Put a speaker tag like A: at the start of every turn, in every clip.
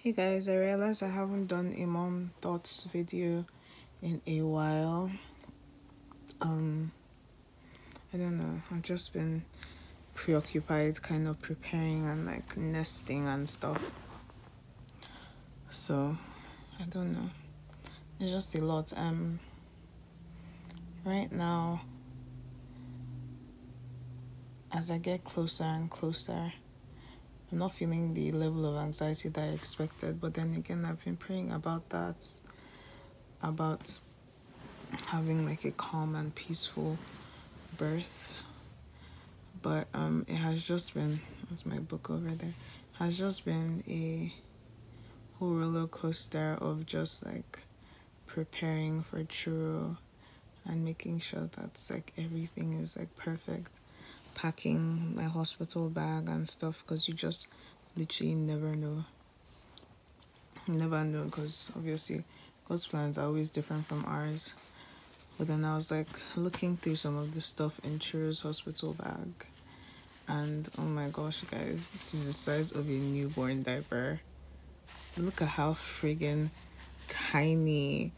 A: Hey guys, I realized I haven't done a mom thoughts video in a while. Um, I don't know. I've just been preoccupied kind of preparing and like nesting and stuff. So, I don't know. It's just a lot. Right now, as I get closer and closer, I'm not feeling the level of anxiety that I expected, but then again, I've been praying about that, about having like a calm and peaceful birth. But it has just been, that's my book over there, has just been a whole roller coaster of just like preparing for churro and making sure that's like everything is like perfect, packing my hospital bag and stuff, because you just literally never know. You never know, because obviously God's plans are always different from ours. But then I was like looking through some of the stuff in churro's hospital bag, and oh my gosh, guys, this is the size of a newborn diaper. Look at how friggin' tiny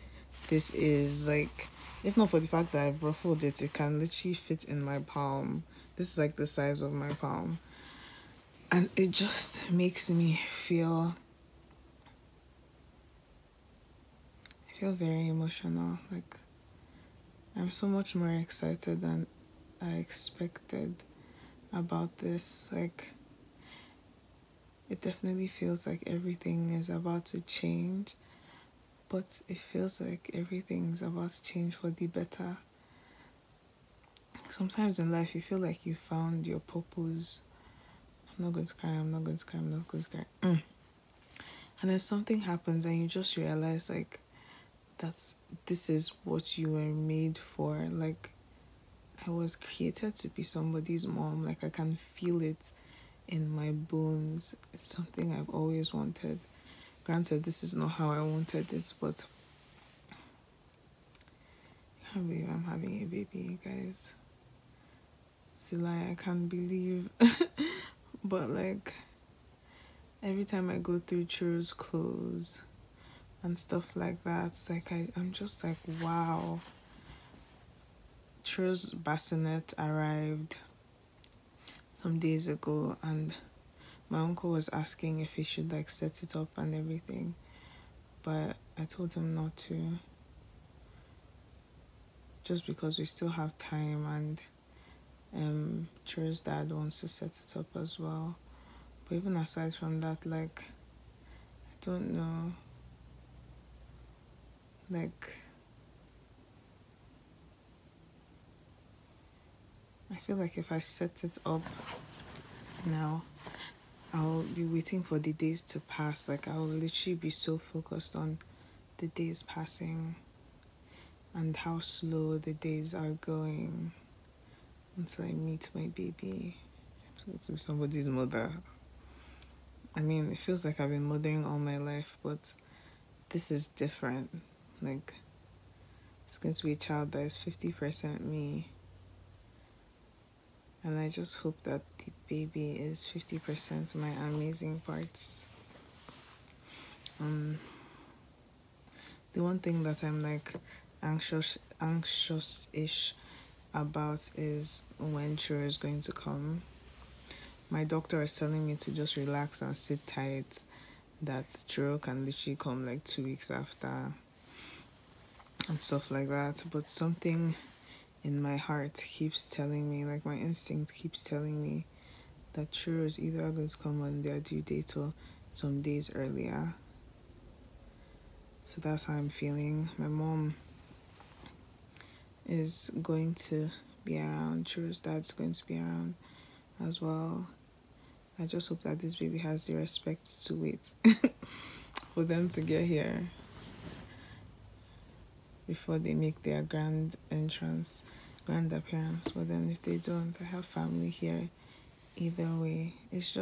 A: this is. Like, if not for the fact that I've ruffled it, it can literally fit in my palm. This is like the size of my palm. And it just makes me feel, I feel very emotional. Like, I'm so much more excited than I expected about this. Like, it definitely feels like everything is about to change, but it feels like everything's about to change for the better. Sometimes in life, you feel like you found your purpose. I'm not going to cry, I'm not going to cry, I'm not going to cry. And then something happens and you just realize, like, this is what you were made for. Like, I was created to be somebody's mom. Like, I can feel it in my bones. It's something I've always wanted. Granted, this is not how I wanted it, but I can't believe I'm having a baby, you guys. It's a lie, I can't believe. But like, every time I go through churros clothes and stuff like that, it's like I'm just like, wow. Churros bassinet arrived some days ago, and my uncle was asking if he should like set it up and everything, but I told him not to, just because we still have time, and Churros dad wants to set it up as well. But even aside from that, like, I don't know, like, I feel like if I set it up now, I'll be waiting for the days to pass. Like, I'll literally be so focused on the days passing and how slow the days are going until I meet my baby. I'm going to be somebody's mother. I mean, it feels like I've been mothering all my life, but this is different. Like, it's going to be a child that is 50% me. And I just hope that the baby is 50% my amazing parts. The one thing that I'm like anxious-ish about is when churro is going to come. My doctor is telling me to just relax and sit tight, that churro can literally come like 2 weeks after and stuff like that. But something in my heart keeps telling me, like my instinct keeps telling me, that churro is either going to come on their due date or some days earlier. So that's how I'm feeling. My mom is going to be around. Churro's dad's going to be around as well. I just hope that this baby has the respect to wait for them to get here before they make their grand appearance. But then if they don't, I have family here. Either way, it's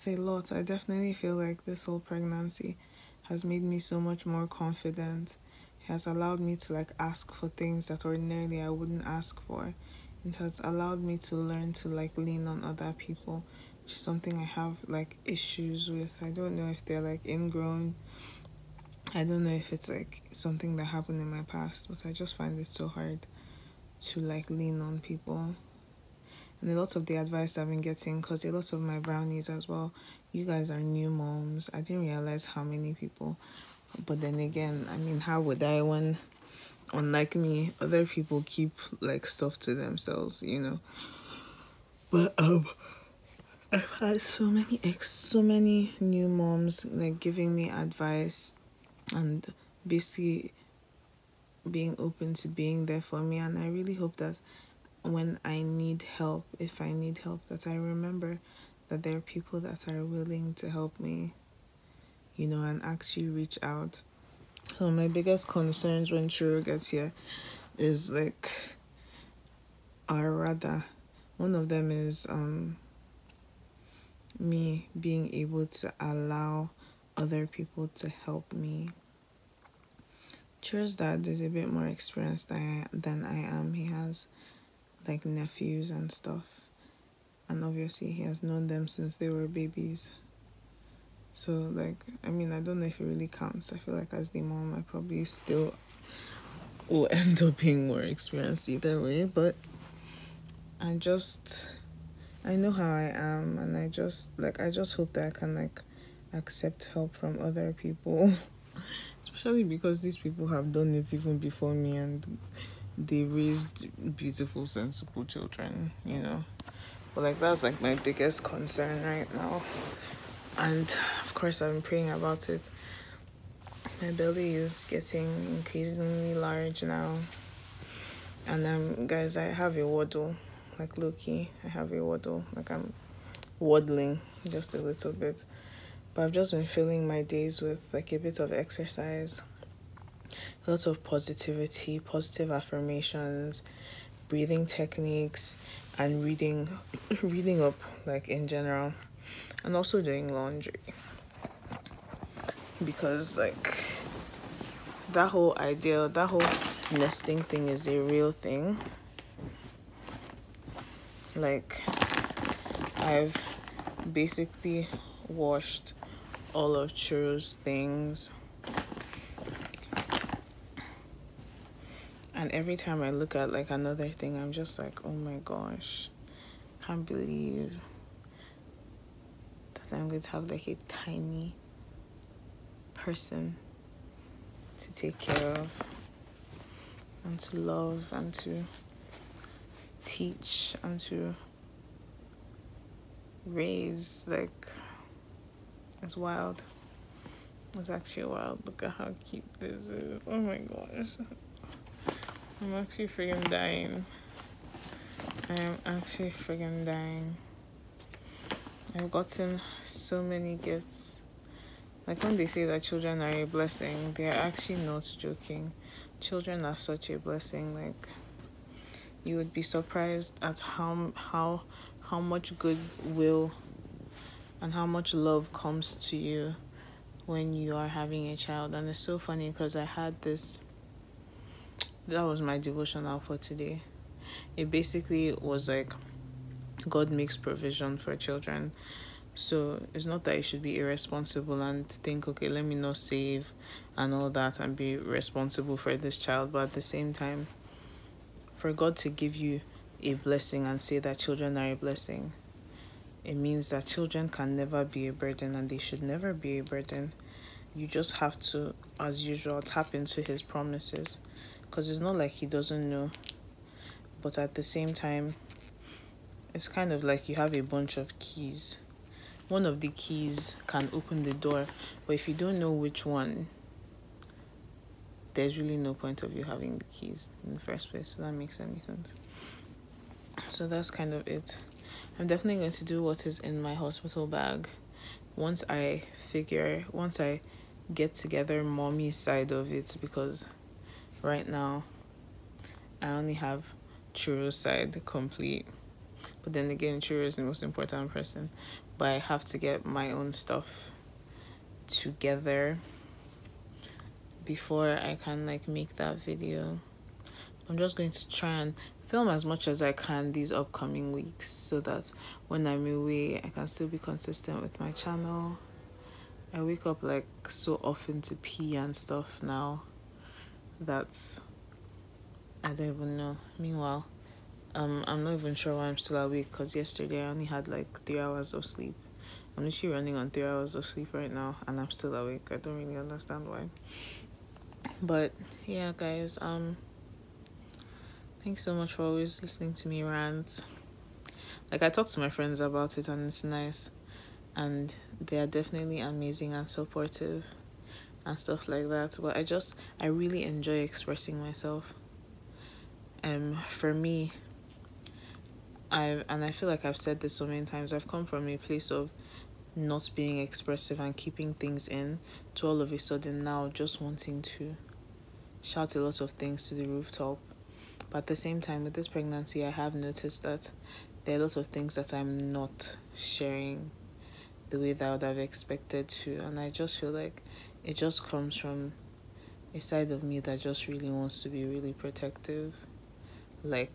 A: a lot. I definitely feel like this whole pregnancy has made me so much more confident. It has allowed me to like ask for things that ordinarily I wouldn't ask for. It has allowed me to learn to like lean on other people which is something I have like issues with. I don't know if they're like ingrown. I don't know if it's like something that happened in my past, but I just find it so hard to like lean on people. And a lot of the advice I've been getting, because a lot of my brownies as well, you guys are new moms. I didn't realize how many people. But then again, I mean, how would I when, unlike me, other people keep like stuff to themselves, you know? But I've had so many new moms like giving me advice and basically being open to being there for me. And I really hope that when I need help, if I need help, that I remember that there are people that are willing to help me, you know, and actually reach out. So my biggest concerns when Chiro gets here is like, or rather, one of them is me being able to allow other people to help me. Chiro's dad is a bit more experienced than I am. He has like nephews and stuff, and obviously he has known them since they were babies. So like, I mean, I don't know if it really counts. I feel like as the mom, I probably still will end up being more experienced either way, but I know how I am, and I just hope that I can like accept help from other people. Especially because these people have done it even before me, and they raised beautiful, sensible children, you know. But like, that's like my biggest concern right now. And of course, I've been praying about it. My belly is getting increasingly large now. And guys, I have a waddle, like low-key. I have a waddle, like I'm waddling just a little bit. But I've just been filling my days with like a bit of exercise, a lot of positivity, positive affirmations, breathing techniques, and reading up like in general, and also doing laundry. Because like that whole nesting thing is a real thing. Like, I've basically washed all of Chiro's things, and every time I look at like another thing, I'm just like, oh my gosh, can't believe that I'm going to have like a tiny person to take care of and to love and to teach and to raise. Like, it's wild. It's actually wild. Look at how cute this is. Oh my gosh. I'm actually friggin' dying. I am actually friggin' dying. I've gotten so many gifts. Like, when they say that children are a blessing, they're actually not joking. Children are such a blessing. Like, you would be surprised at how much goodwill and how much love comes to you when you are having a child. And it's so funny because I had this, that was my devotional for today. It basically was like, God makes provision for children. So it's not that you should be irresponsible and think, okay, let me not save and all that and be responsible for this child. But at the same time, for God to give you a blessing and say that children are a blessing, it means that children can never be a burden, and they should never be a burden. You just have to, as usual, tap into his promises, because it's not like he doesn't know. But at the same time, it's kind of like you have a bunch of keys. One of the keys can open the door, but if you don't know which one, there's really no point of you having the keys in the first place, if that makes any sense. So that's kind of it. I'm definitely going to do what is in my hospital bag once I get together mommy's side of it, because right now I only have Chiro's side complete. But then again, Chiro is the most important person. But I have to get my own stuff together before I can like make that video. I'm just going to try and film as much as I can these upcoming weeks so that when I'm away, I can still be consistent with my channel. I wake up like so often to pee and stuff now that I don't even know. Meanwhile, I'm not even sure why I'm still awake because yesterday I only had like 3 hours of sleep. I'm literally running on 3 hours of sleep right now and I'm still awake. I don't really understand why. But yeah, guys, thanks so much for always listening to me rant. Like, I talk to my friends about it and it's nice. And they are definitely amazing and supportive and stuff like that. But I really enjoy expressing myself. For me, I feel like I've said this so many times, I've come from a place of not being expressive and keeping things in to all of a sudden now just wanting to shout a lot of things to the rooftop. But at the same time, with this pregnancy, I have noticed that there are lots of things that I'm not sharing the way that I would have expected to. And I just feel like it just comes from a side of me that just really wants to be really protective,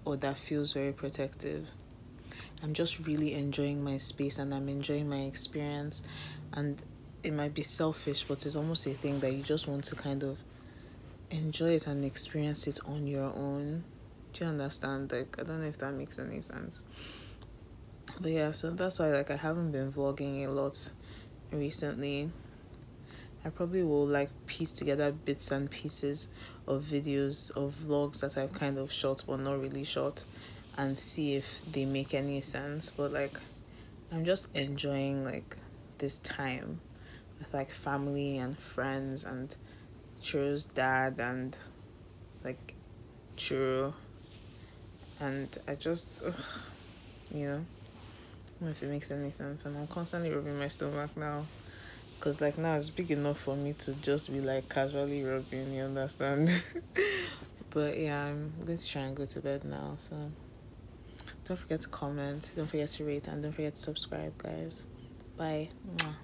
A: or that feels very protective. I'm just really enjoying my space and I'm enjoying my experience. And it might be selfish, but it's almost a thing that you just want to kind of enjoy it and experience it on your own. Do you understand? Like, I don't know if that makes any sense. But yeah, so that's why I haven't been vlogging a lot recently. I probably will piece together bits and pieces of videos of vlogs that I've kind of shot but not really shot and see if they make any sense. But I'm just enjoying this time with family and friends and Churu's dad and Churu, and I just I don't know if it makes any sense. And I'm constantly rubbing my stomach now because now it's big enough for me to just be casually rubbing, you understand? But yeah, I'm going to try and go to bed now, so don't forget to comment, don't forget to rate, and don't forget to subscribe, guys. Bye. Mwah.